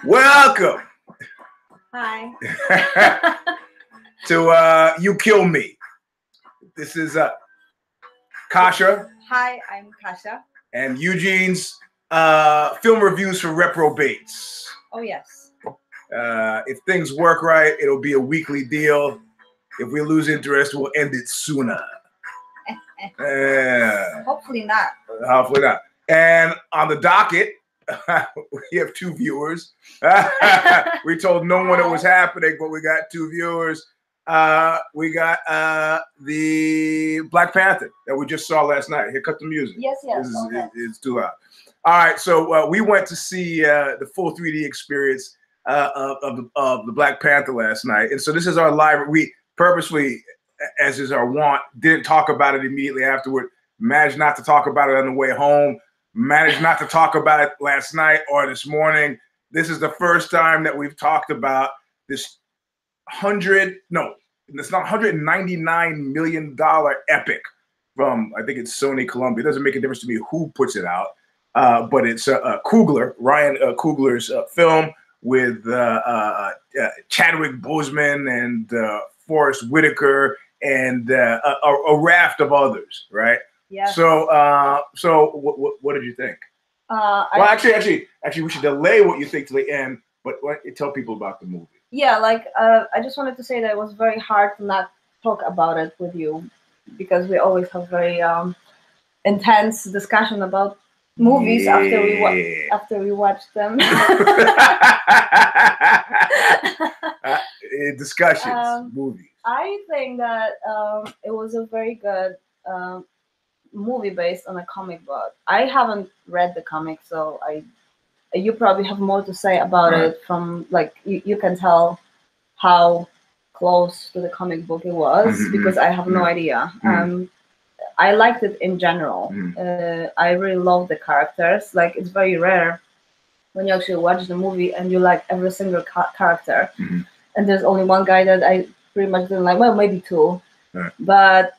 Welcome. Hi. To You Kill Me. This is Kasia. Hi, I'm Kasia. And Eugene's film reviews for Reprobates. Oh, yes. If things work right, it'll be a weekly deal. If we lose interest, we'll end it sooner. Hopefully not. Hopefully not. And on the docket, we have 2 viewers. We told no one it was happening, but we got 2 viewers. We got the Black Panther that we just saw last night. Here, cut the music. Yes. It's too loud. All right, so we went to see the full 3D experience of the Black Panther last night, and so this is our live. We purposely, as is our want, didn't talk about it immediately afterward. Managed not to talk about it on the way home. Managed not to talk about it last night or this morning. This is the first time that we've talked about this $199 million epic from, I think it's Sony Columbia. It doesn't make a difference to me who puts it out, but it's Ryan Coogler's film with Chadwick Boseman and Forrest Whitaker and a raft of others, right? Yeah. So what did you think? Actually, we should delay what you think to the end, but tell people about the movie. Yeah, I just wanted to say that it was very hard to not talk about it with you, because we always have very intense discussion about movies after we watch them. Discussions, movies. I think that it was a very good movie based on a comic book. I haven't read the comic, so you probably have more to say about it. From you can tell how close to the comic book it was, because I have no idea. I liked it in general. I really love the characters. It's very rare when you actually watch the movie and you like every single character. And there's only one guy that I pretty much didn't like. Well, maybe 2, but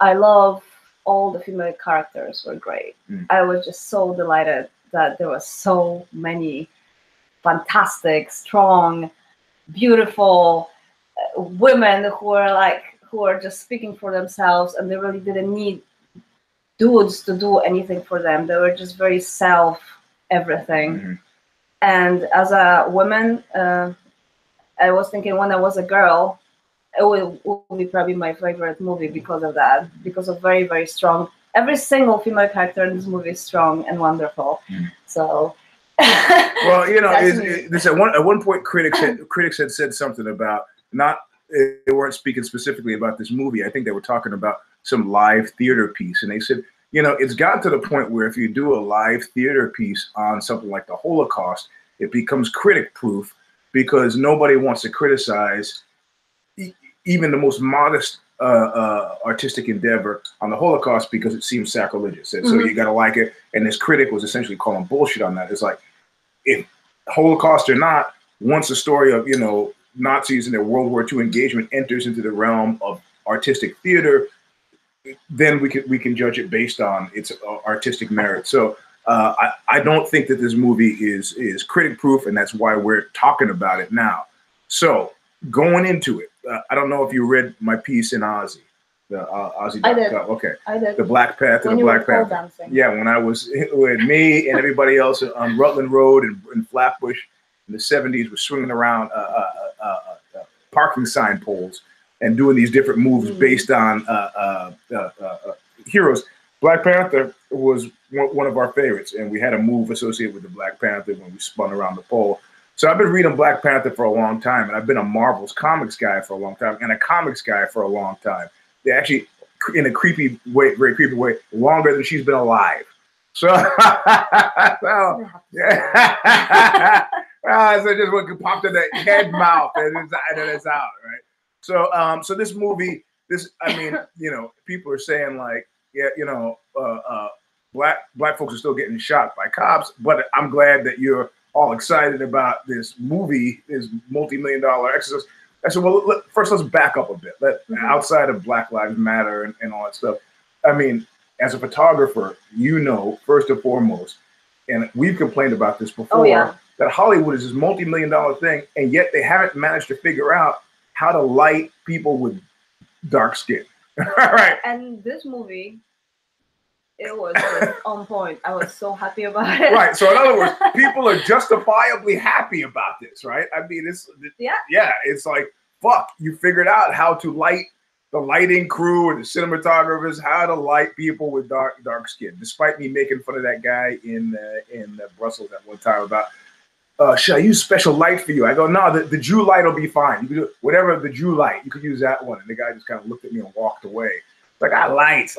I love all the female characters were great. I was just so delighted that there were so many fantastic, strong, beautiful women who are just speaking for themselves, and they really didn't need dudes to do anything for them. They were just very self everything. And as a woman, I was thinking when I was a girl, it would be probably my favorite movie because of that, because of very, very strong. Every single female character in this movie is strong and wonderful. So, well, at one point, critics had said something about they weren't speaking specifically about this movie. I think they were talking about some live theater piece, and they said, it's gotten to the point where if you do a live theater piece on something like the Holocaust, it becomes critic-proof, because nobody wants to criticize even the most modest artistic endeavor on the Holocaust, because it seems sacrilegious. And so you got to like it. And this critic was essentially calling bullshit on that. It's like, if Holocaust or not, once the story of, Nazis and their World War II engagement enters into the realm of artistic theater, then we can judge it based on its artistic merit. So I don't think that this movie is critic-proof, and that's why we're talking about it now. So going into it, I don't know if you read my piece in Ozzy, the Ozzy.com. I did. Okay. I did. The Black Panther. When the Black Panther. dancing. Yeah, when I was with me and everybody else on Rutland Road and Flatbush in the 70s, was swinging around parking sign poles and doing these different moves based on heroes. Black Panther was one of our favorites, and we had a move associated with the Black Panther when we spun around the pole. So I've been reading Black Panther for a long time, and I've been a Marvel's comics guy for a long time, and a comics guy for a long time. They actually, in a creepy way, very creepy way, longer than she's been alive. So, so just what popped in the head mouth and it's out, right? So, so this movie, people are saying black folks are still getting shot by cops, but I'm glad that you're all excited about this movie, this multi-million-dollar exercise. I said, well, first let's back up a bit. Outside of Black Lives Matter and all that stuff, as a photographer, first and foremost, and we've complained about this before. Oh, yeah. that Hollywood is this multi-million-dollar thing, and yet they haven't managed to figure out how to light people with dark skin. Right. And this movie, it was just on point. I was so happy about it. Right. So in other words, people are justifiably happy about this, right? I mean, yeah. It's like, fuck, you figured out how to light the lighting crew and the cinematographers, how to light people with dark skin. Despite me making fun of that guy in Brussels at one time about, should I use special light for you? I go, no, the Jew light will be fine. You can do whatever the Jew light, you could use that one. And the guy just kind of looked at me and walked away. Like, lights.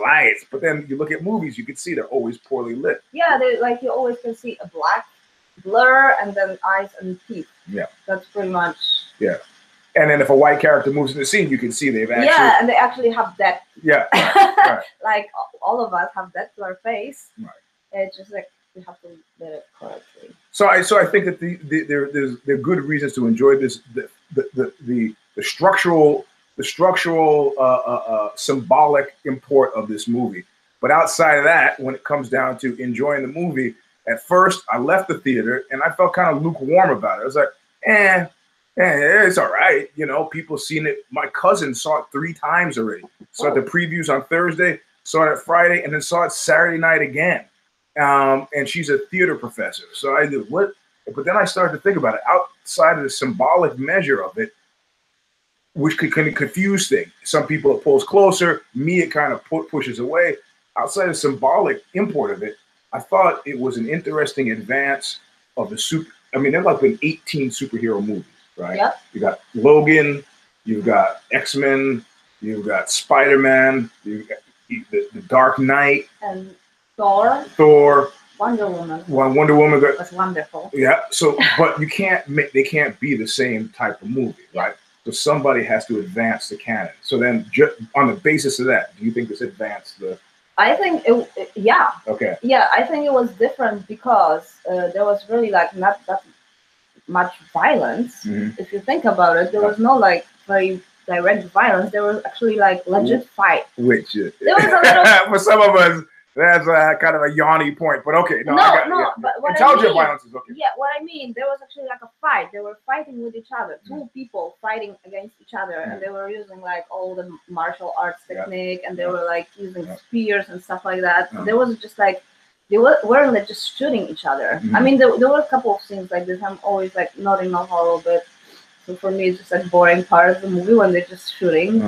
But then you look at movies, you can see they're always poorly lit. Yeah, like you always can see a black blur and then eyes and teeth. Yeah. That's pretty much. Yeah. And then if a white character moves in the scene, you can see they've actually. Yeah, and they actually have that. Yeah. Right. Like all of us have that blur face. Right. It's just like you have to do it correctly. So I think that there are good reasons to enjoy this the structural symbolic import of this movie. But outside of that, when it comes down to enjoying the movie, at first I left the theater and I felt kind of lukewarm about it. I was like, it's all right. You know, people seen it. My cousin saw it 3 times already. Saw the previews on Thursday, saw it Friday, and then saw it Saturday night again. And she's a theater professor. So I did what? But then I started to think about it outside of the symbolic measure of it, which could kind of confuse things. Some people it pulls closer. Me, it kind of pushes away. Outside of the symbolic import of it, I thought it was an interesting advance of the super. I mean, there's like been 18 superhero movies, right? Yep. You got Logan, you've got X-Men, you've got Spider-Man, you've got the Dark Knight, and Thor, Wonder Woman. Wonder Woman was wonderful. Yeah. So, but they can't be the same type of movie, right? So somebody has to advance the canon. So then, on the basis of that, do you think this advanced the? I think yeah. Okay. Yeah, I think it was different because there was really like not that much violence. Mm-hmm. If you think about it, there was no like very direct violence. There was actually like legit fight. Which there was a little for some of us. That's kind of a yawny point, but okay. But what intelligent I mean, violence is okay. Yeah, what I mean, there was actually like a fight. They were fighting with each other. 2 people fighting against each other, and they were using like all the martial arts technique, and they were like using spears and stuff like that. There was just like they weren't like just shooting each other. I mean, there were a couple of scenes like this. I'm always like nodding off a little bit. So for me, it's just like boring part of the movie when they're just shooting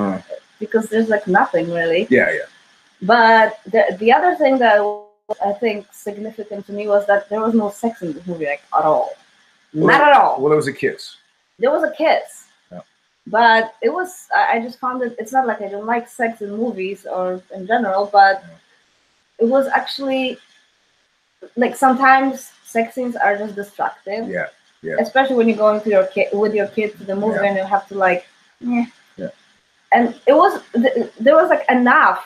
because there's like nothing really. Yeah. But the other thing that was, I think, significant to me was that there was no sex in this movie, like, at all. Not at all. Well, there was a kiss. There was a kiss. Yeah. But it was, I just found it, it's not like I don't like sex in movies or in general, but it was actually, like, sometimes sex scenes are just distracting. Yeah. Especially when you're going to with your kid to the movie and you have to, like, Yeah. And it was, there was, like, enough.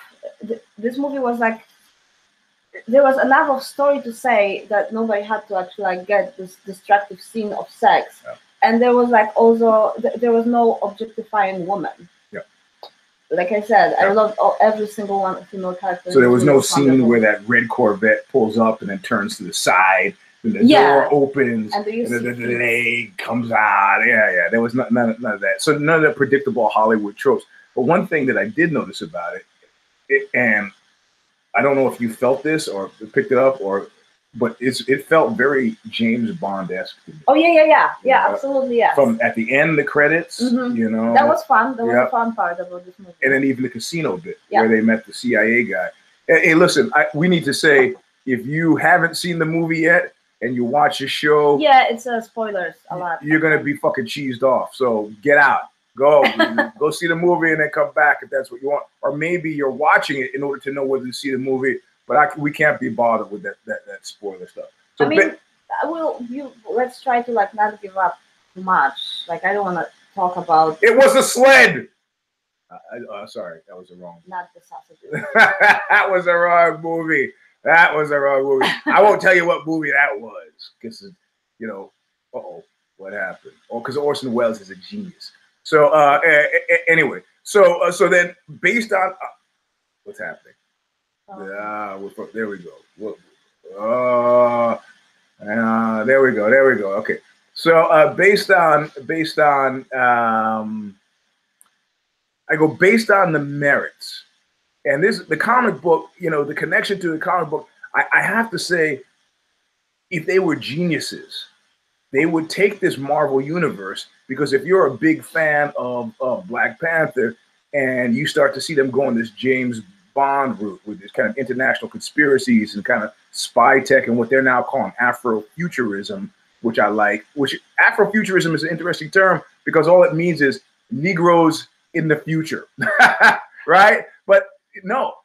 This movie was like there was enough of story to say that nobody had to actually like get this destructive scene of sex, and there was like also there was no objectifying women. Like I said, I loved every single one female character. So there was no scene where that red Corvette pulls up and then turns to the side, and the door opens, and the leg comes out. Yeah. There was none of that. So none of the predictable Hollywood tropes. But one thing that I did notice about it, and I don't know if you felt this or picked it up, but it felt very James Bond-esque to me. Oh yeah, absolutely, yeah. From at the end, the credits, you know, that was fun. That was a fun part about this movie. And then even the casino bit where they met the CIA guy. Hey, listen, we need to say if you haven't seen the movie yet and you watch the show, it's spoilers a lot. You're gonna be fucking cheesed off. So get out. Go see the movie and then come back if that's what you want. Or maybe you're watching it in order to know whether to see the movie, but we can't be bothered with that spoiler stuff. So I mean, let's try to like not give up too much. Like I don't want to talk about. It was a sled. Sorry, that was the wrong. Not the sausages. That was the wrong movie. I won't tell you what movie that was because what happened? Because Orson Welles is a genius. So anyway, so then based on what's happening, there we go. There we go. There we go. Okay. So based on I go based on the merits, and this the comic book. You know, the connection to the comic book. I have to say, if they were geniuses, they would take this Marvel universe, because if you're a big fan of Black Panther and you start to see them going this James Bond route with this kind of international conspiracies and kind of spy tech and what they're now calling Afrofuturism, which I like, which Afrofuturism is an interesting term because all it means is Negroes in the future, right? But no,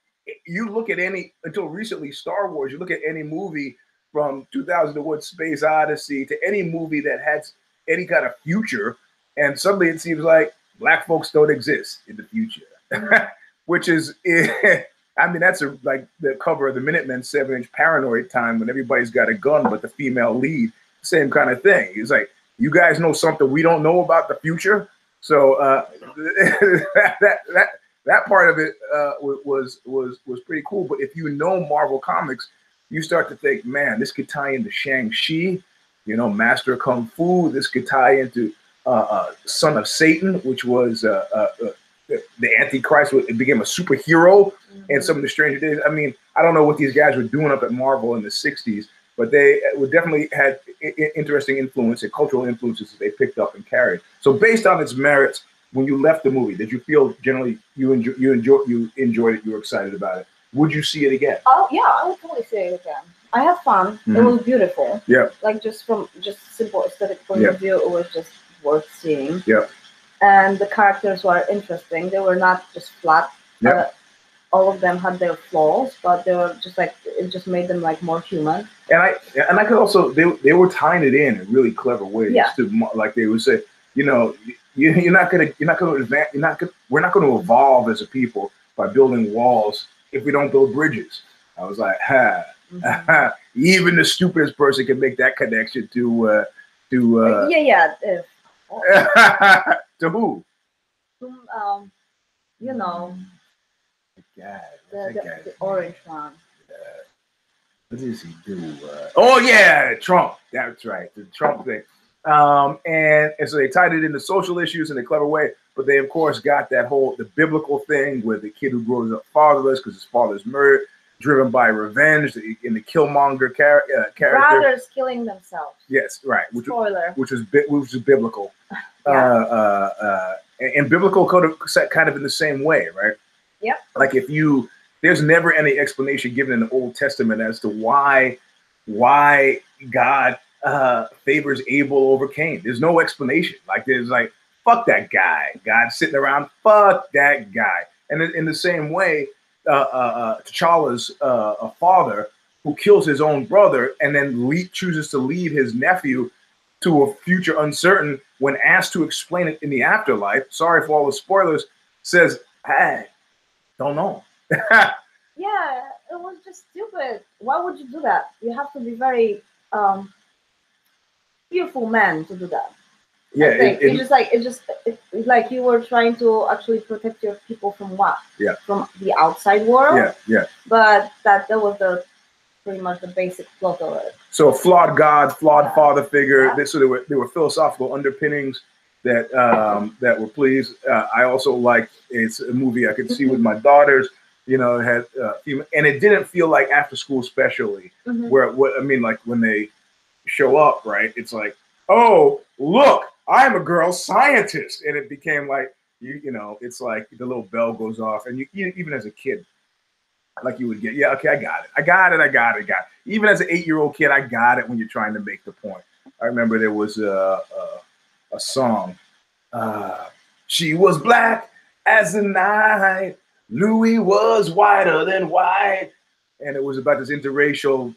you look at until recently, Star Wars, you look at any movie from 2001 Space Odyssey to any movie that has any kind of future, and suddenly it seems like Black folks don't exist in the future, which is, I mean, that's like the cover of the Minutemen 7-inch Paranoid time when everybody's got a gun but the female lead, same kind of thing. It's like, you guys know something we don't know about the future? So that part of it was pretty cool. But if you know Marvel Comics, you start to think, man, this could tie into Shang-Chi, you know, Master of Kung Fu. This could tie into Son of Satan, which was the Antichrist. It became a superhero in some of the Stranger Days. I mean, I don't know what these guys were doing up at Marvel in the 60s, but they would definitely had interesting influence and cultural influences that they picked up and carried. So based on its merits, when you left the movie, did you feel generally you enjoyed it, you were excited about it? Would you see it again? Oh yeah, I would totally see it again. I had fun. It was beautiful. Yeah. Like just from simple aesthetic point of view, it was just worth seeing. Yeah. And the characters were interesting. They were not just flat. Yeah. All of them had their flaws, but they were just like, it just made them like more human. And I could also, they were tying it in really clever ways. Yeah. Like they would say, you know, we're not going to evolve as a people by building walls if we don't build bridges. I was like, even the stupidest person can make that connection to to who? You know, the orange one. What does he do? Oh yeah, Trump. That's right, the Trump thing. And so they tied it into social issues in a clever way, but they of course got the biblical thing with the kid who grows up fatherless because his father's murdered, driven by revenge in the Killmonger character. Brothers killing themselves. Yes, right. Spoiler. Which was biblical. And biblical kind of in the same way, right? Yep. Like there's never any explanation given in the Old Testament as to why God favors Abel over Cain. There's no explanation. Like there's like, fuck that guy. God's sitting around, fuck that guy. And in the same way, T'Challa's a father who kills his own brother and then chooses to lead his nephew to a future uncertain, when asked to explain it in the afterlife, sorry for all the spoilers, says, hey, don't know. Yeah, it was just stupid. Why would you do that? You have to be very fearful man to do that. Yeah, it's like you were trying to actually protect your people from what? Yeah. From the outside world. Yeah, yeah. But that was pretty much the basic plot of it. So a flawed God, flawed father figure. Yeah. So there were philosophical underpinnings that were pleased. I also liked, it's a movie I could see with my daughters. You know, it had and it didn't feel like after school specially, where like when they show up, right? It's like, oh, look, I'm a girl scientist, and it became like you know, it's like the little bell goes off, and you even as a kid, like you would get, yeah, okay, I got it. Even as an 8-year-old kid, I got it when you're trying to make the point. I remember there was a song, she was black as the night, Louis was whiter than white, and it was about this interracial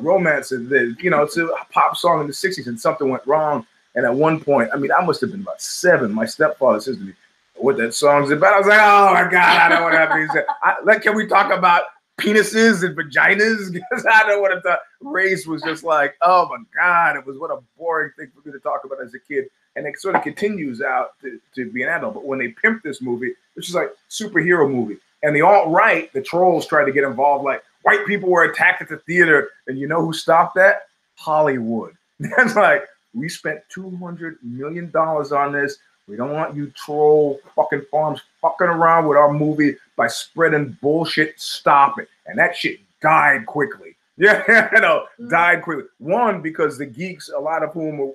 romance. You know, it's a pop song in the 60s, and something went wrong. And at one point, I mean, I must have been about 7. My stepfather says to me, what that song's about. I was like, oh my God, I know what that means. Can we talk about penises and vaginas? Because I know what race was just like, oh my God, what a boring thing for me to talk about as a kid. And it sort of continues out to be an adult. But when they pimped this movie, which is like superhero movie, and the alt-right, the trolls tried to get involved, like white people were attacked at the theater, and you know who stopped that? Hollywood. That's like, we spent $200 million on this. We don't want you troll fucking farms fucking around with our movie by spreading bullshit. Stop it. And that shit died quickly. Yeah, died quickly. One, because the geeks, a lot of whom,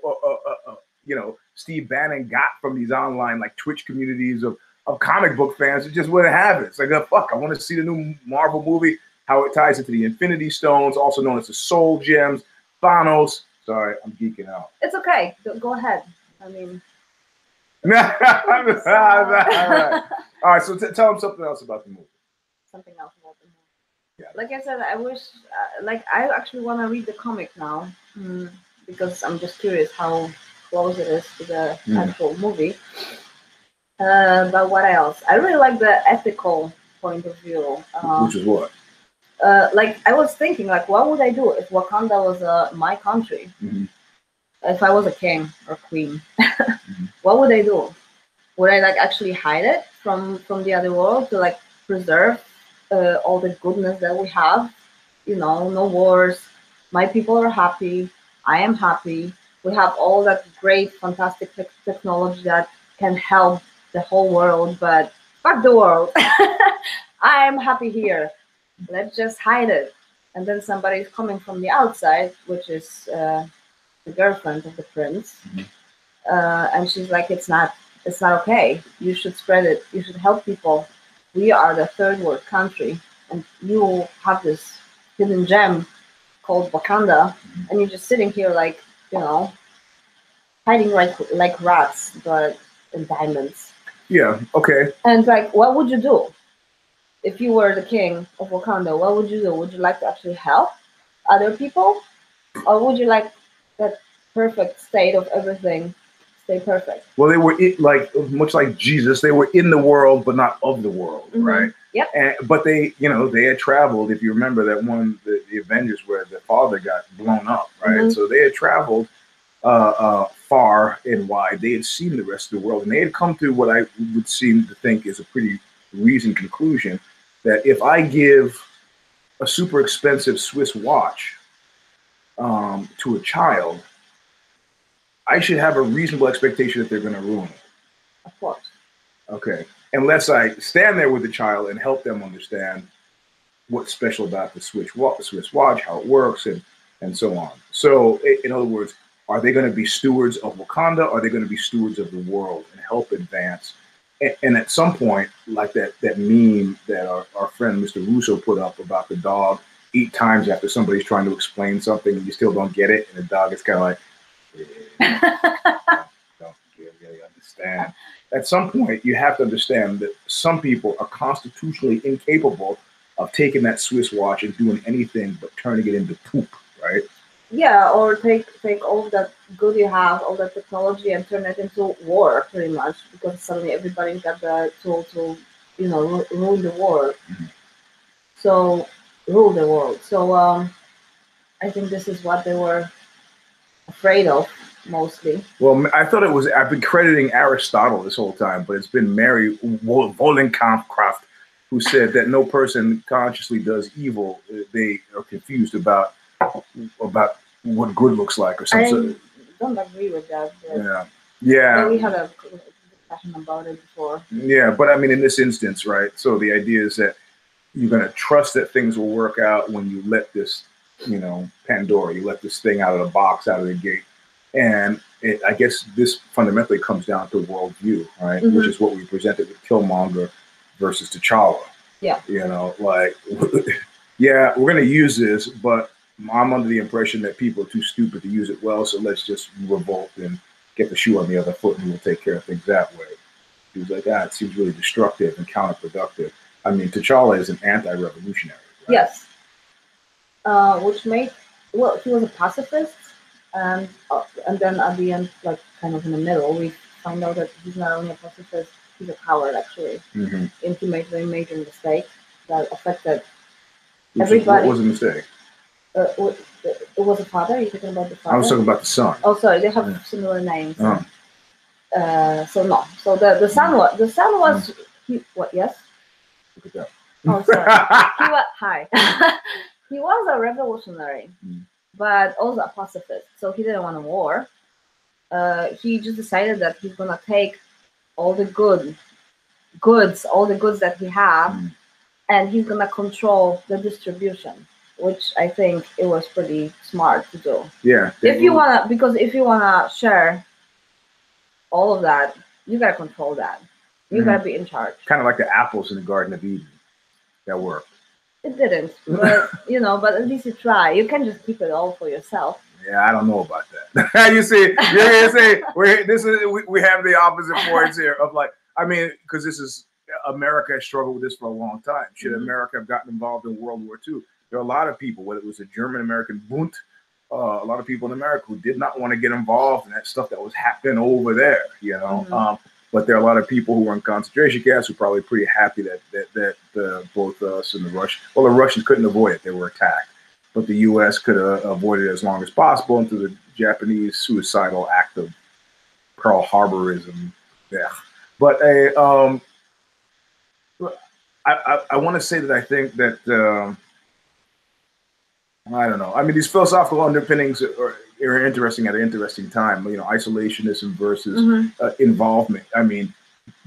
Steve Bannon got from these online like Twitch communities of comic book fans, it just wouldn't have it. It's like, fuck, I want to see the new Marvel movie, how it ties into the Infinity Stones, also known as the Soul Gems, Thanos. Sorry, I'm geeking out. It's okay. Go ahead. I mean. All right. All right, so tell them something else about the movie. Something else about the movie. Yeah. Like I said, I wish, I actually want to read the comic now because I'm just curious how close it is to the actual movie. But what else? I really like the ethical point of view. Which is what? Like I was thinking, like, what would I do if Wakanda was my country? Mm-hmm. If I was a king or queen, what would I do? Would I like actually hide it from the other world to like preserve all the goodness that we have? You know, no wars. My people are happy. I am happy. We have all that great, fantastic technology that can help the whole world, but fuck the world. I am happy here. Let's just hide it. And then somebody is coming from the outside, which is the girlfriend of the prince, and she's like, it's not okay. You should spread it. You should help people. We are the third world country, and you have this hidden gem called Wakanda, and you're just sitting here like, hiding like rats, but in diamonds. Yeah. Okay. And like, what would you do if you were the king of Wakanda? What would you do? Would you like to actually help other people, or would you like that perfect state of everything stay perfect? Well, they were much like Jesus. They were in the world, but not of the world, right? Yep. But they, they had traveled. If you remember that one, the Avengers, where the father got blown up, right? So they had traveled far and wide. They had seen the rest of the world, and they had come to what I would seem to think is a pretty reasoned conclusion that if I give a super expensive Swiss watch to a child, I should have a reasonable expectation that they're going to ruin it. Of course. Okay. Unless I stand there with the child and help them understand what's special about the Swiss watch, how it works, and so on. So, in other words, are they going to be stewards of Wakanda? Or are they going to be stewards of the world and help advance? And at some point, like that meme that our friend Mr. Russo put up about the dog 8 times after somebody's trying to explain something and you still don't get it, and the dog is kind of like, don't really understand. At some point, you have to understand that some people are constitutionally incapable of taking that Swiss watch and doing anything but turning it into poop, right? Yeah, or take all that good you have, all that technology, and turn it into war, pretty much, because suddenly everybody's got the tool to, ruin the war. So, rule the world. So, I think this is what they were afraid of, mostly. Well, I thought it was, I've been crediting Aristotle this whole time, but it's been Mary Wollstonecraft who said that no person consciously does evil. They are confused about what good looks like or something. I don't agree with that. Yeah. But we had a discussion about it before. Yeah, but I mean, in this instance, right? So the idea is that you're going to trust that things will work out when you let this, Pandora, you let this thing out of the box, out of the gate. And I guess this fundamentally comes down to worldview, right? Which is what we presented with Killmonger versus T'Challa. Yeah. Yeah, we're going to use this, but I'm under the impression that people are too stupid to use it well, so let's just revolt and get the shoe on the other foot and we'll take care of things that way. He was like, it seems really destructive and counterproductive. I mean, T'Challa is an anti-revolutionary. Right? Yes. Which he was a pacifist, and then at the end, like kind of in the middle, we find out that he's not only a pacifist, he's a coward, actually. And he made a very major mistake that affected everybody. What was the mistake? It was a father? Are you talking about the father? I was talking about the son. Oh, sorry, they have similar names. So no. So the son was what? Yes. Look at that. Oh, sorry. He was a revolutionary, but also a pacifist. So he didn't want a war. He just decided that he's gonna take all the all the goods that he had, and he's gonna control the distribution, which I think it was pretty smart to do. Yeah. If you wanna share all of that, you gotta control that. You gotta be in charge. Kind of like the apples in the Garden of Eden. That worked. It didn't, but but at least you try. You can just keep it all for yourself. Yeah, I don't know about that. You see, we have the opposite points here of like, I mean, because this is America has struggled with this for a long time. Should America have gotten involved in World War II? There are a lot of people, whether it was a German American Bund, a lot of people in America who did not want to get involved in that stuff that was happening over there, but there are a lot of people who were in concentration camps who are probably pretty happy that both us and the Russians couldn't avoid it. They were attacked, but the U.S. could have avoided it as long as possible until the Japanese suicidal act of Pearl Harborism. Yeah, but I want to say that I think that I don't know. I mean, these philosophical underpinnings are interesting at an interesting time. Isolationism versus involvement. I mean,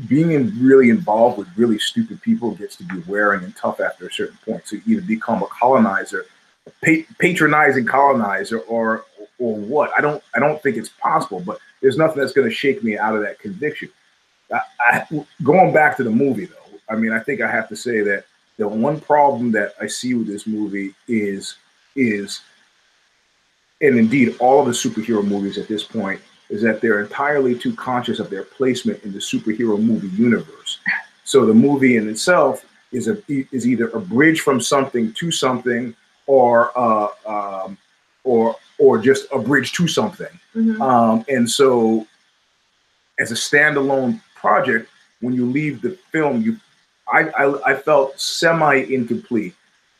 being really involved with really stupid people gets to be wearing and tough after a certain point. So you either become a colonizer, patronizing colonizer, or what? I don't think it's possible. But there's nothing that's going to shake me out of that conviction. Going back to the movie, though, I mean, I think I have to say that the one problem that I see with this movie is, and indeed all of the superhero movies at this point, is that they're entirely too conscious of their placement in the superhero movie universe. So the movie in itself is either a bridge from something to something, or just a bridge to something. And so, as a standalone project, when you leave the film, I felt semi-incomplete.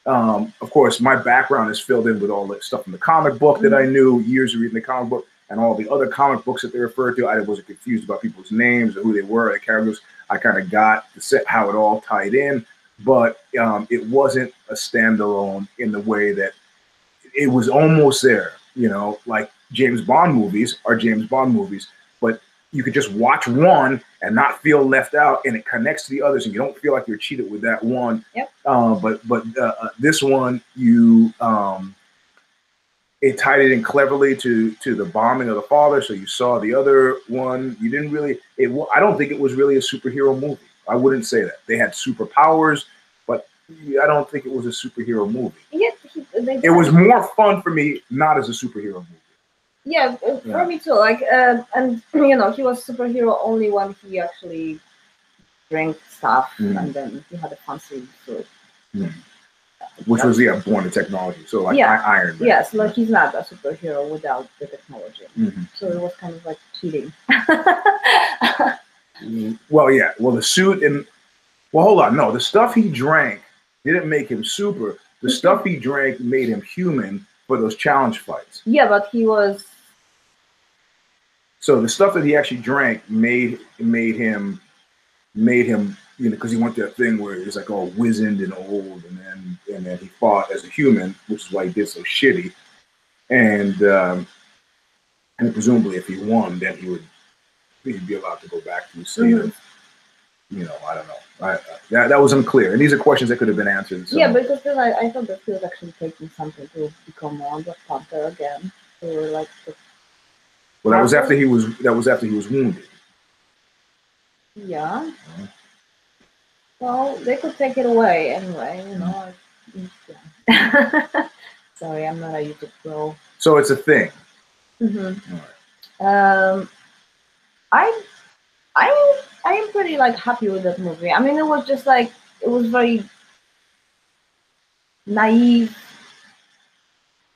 Of course, my background is filled in with all the stuff in the comic book that I knew, years of reading the comic book, and all the other comic books that they referred to. I wasn't confused about people's names or who they were, the characters. I kind of got the set how it all tied in, but it wasn't a standalone in the way that it was almost there. Like James Bond movies are James Bond movies, but you could just watch one and not feel left out, and it connects to the others, and you don't feel like you're cheated with that one. Yep. But this one, it tied it in cleverly to the bombing of the father. So you saw the other one. You didn't really. I don't think it was really a superhero movie. I wouldn't say that. They had superpowers, but I don't think it was a superhero movie. Yeah, it was more fun for me not as a superhero movie. Yeah, for me too. Like, and he was superhero only when he actually drank stuff, and then he had a fancy suit. Which was born of technology. So like Iron Man. Yes, like he's not a superhero without the technology. So it was kind of like cheating. Well, yeah. Well, the suit hold on. No, the stuff he drank didn't make him super. The stuff he drank made him human for those challenge fights. Yeah, but he was. So the stuff that he actually drank made him, because he went to that thing where he's like all wizened and old, and then he fought as a human, which is why he did so shitty. And presumably, if he won, then he'd be allowed to go back to his state of, I don't know. That was unclear, and these are questions that could have been answered. So. Yeah, because then I thought that he was actually taking something to become more Black Panther again. Or like. Well, that was after he was wounded. Yeah. Well, they could take it away anyway, Yeah. Sorry, I'm not a YouTube pro. So it's a thing. All right. I am pretty happy with that movie. I mean, it was just it was very naive.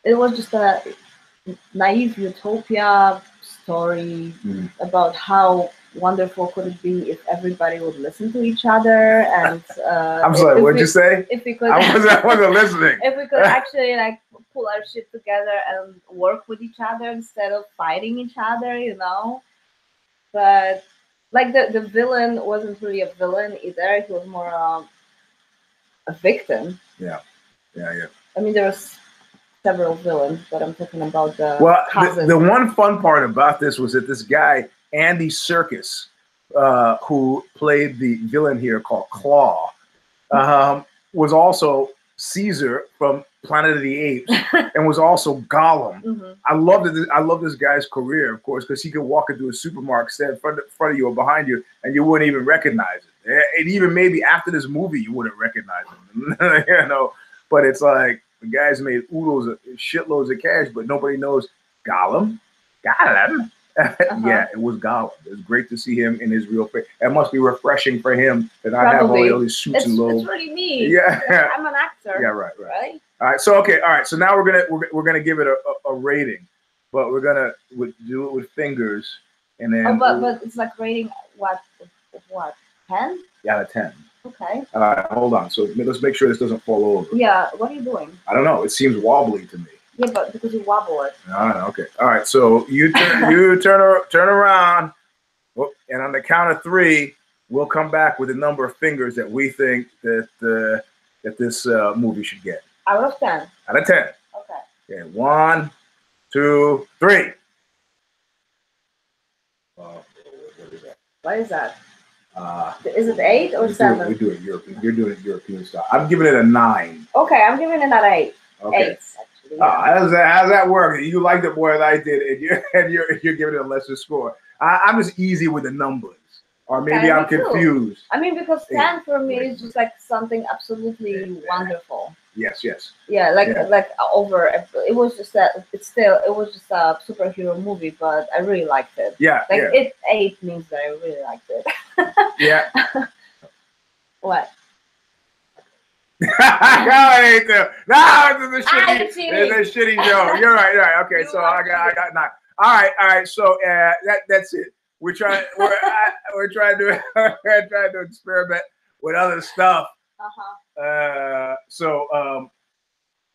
It was just a naive utopia story about how wonderful could it be if everybody would listen to each other, and I'm sorry, what'd you say? If we could, I wasn't listening. If we could actually pull our shit together and work with each other instead of fighting each other, But the villain wasn't really a villain either. He was more a victim. Yeah. I mean, there was several villains, but I'm talking about the cousin. The one fun part about this was that this guy, Andy Serkis, who played the villain here called Claw, was also Caesar from Planet of the Apes and was also Gollum. I love this guy's career, of course, because he could walk into a supermarket, stand in front of you or behind you, and you wouldn't even recognize it. And even maybe after this movie, you wouldn't recognize him. You know, but it's like the guy's made shitloads of cash, but nobody knows Gollum. Yeah, it was Gollum. It was great to see him in his real face. It must be refreshing for him that I have all these suits and loads. It's really me. Yeah, I'm an actor. Yeah, right. All right, so okay, all right. So now we're gonna give it a rating, but we're gonna do it with fingers, and then. But it's like rating what 10? Yeah, a 10. Okay. All right, hold on. So let's make sure this doesn't fall over. Yeah. What are you doing? I don't know. It seems wobbly to me. Yeah, but because you wobble it. All right. Okay. All right. So you turn around, and on the count of 3, we'll come back with a number of fingers that we think that this movie should get. Out of 10. Out of 10. Okay. Okay. 1, 2, 3. What is that? What is that? Is it 8 or 7? We do it European. You're doing it European style. I'm giving it a 9. Okay, I'm giving it an 8. Okay. 8. Actually, yeah. How's that work? You liked it more than I did, and you're giving it a lesser score. I'm just easy with the numbers, or maybe I'm confused. I mean, because 10 for me is just like something absolutely wonderful. Yes. Yeah, like over. It was just that it was just a superhero movie, but I really liked it. Yeah. Like 8 means that I really liked it. Yeah. What? No, it's a shitty joke. You're right. Okay, so I got 9. All right. So that's it. We're trying to experiment with other stuff. So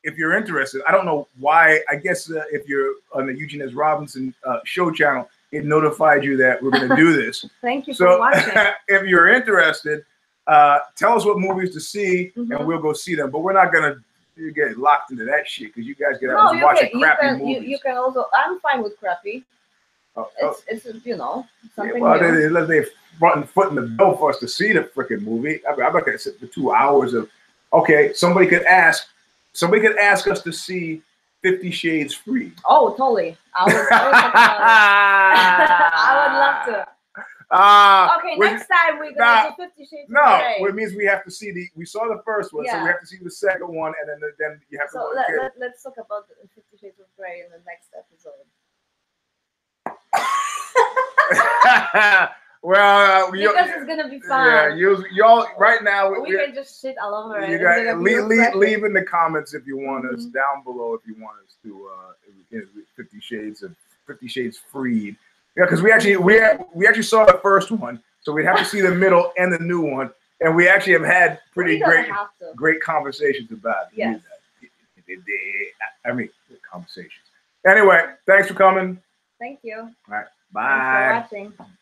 if you're interested, I don't know why. I guess if you're on the Eugene S. Robinson show channel, it notified you that we're going to do this. Thank you for watching. If you're interested, tell us what movies to see, and we'll go see them. But we're not going to get locked into that shit because you guys get out and watch crappy movies. You can also. I'm fine with crappy. It's something new. Unless they brought foot in the bill for us to see the freaking movie. I'm not going to sit for 2 hours of. Okay, somebody could ask us to see 50 Shades Free. Oh, totally. I would love to. Okay, next time we're gonna do 50 Shades of Grey. No, it means we have to see we saw the first one, so we have to see the second one, and then you have to. So let's talk about the 50 Shades of Grey in the next episode. Well, because it's gonna be fun. Yeah, y'all right now. We can just shit all over it. You guys leave in the comments if you want us down below if you want us to 50 Shades Freed. Yeah, because we actually saw the first one, so we'd have to see the middle and the new one, and we actually have had pretty great conversations about it. Yes. I mean, conversations. Anyway, thanks for coming. Thank you. All right. Bye. Thanks for watching.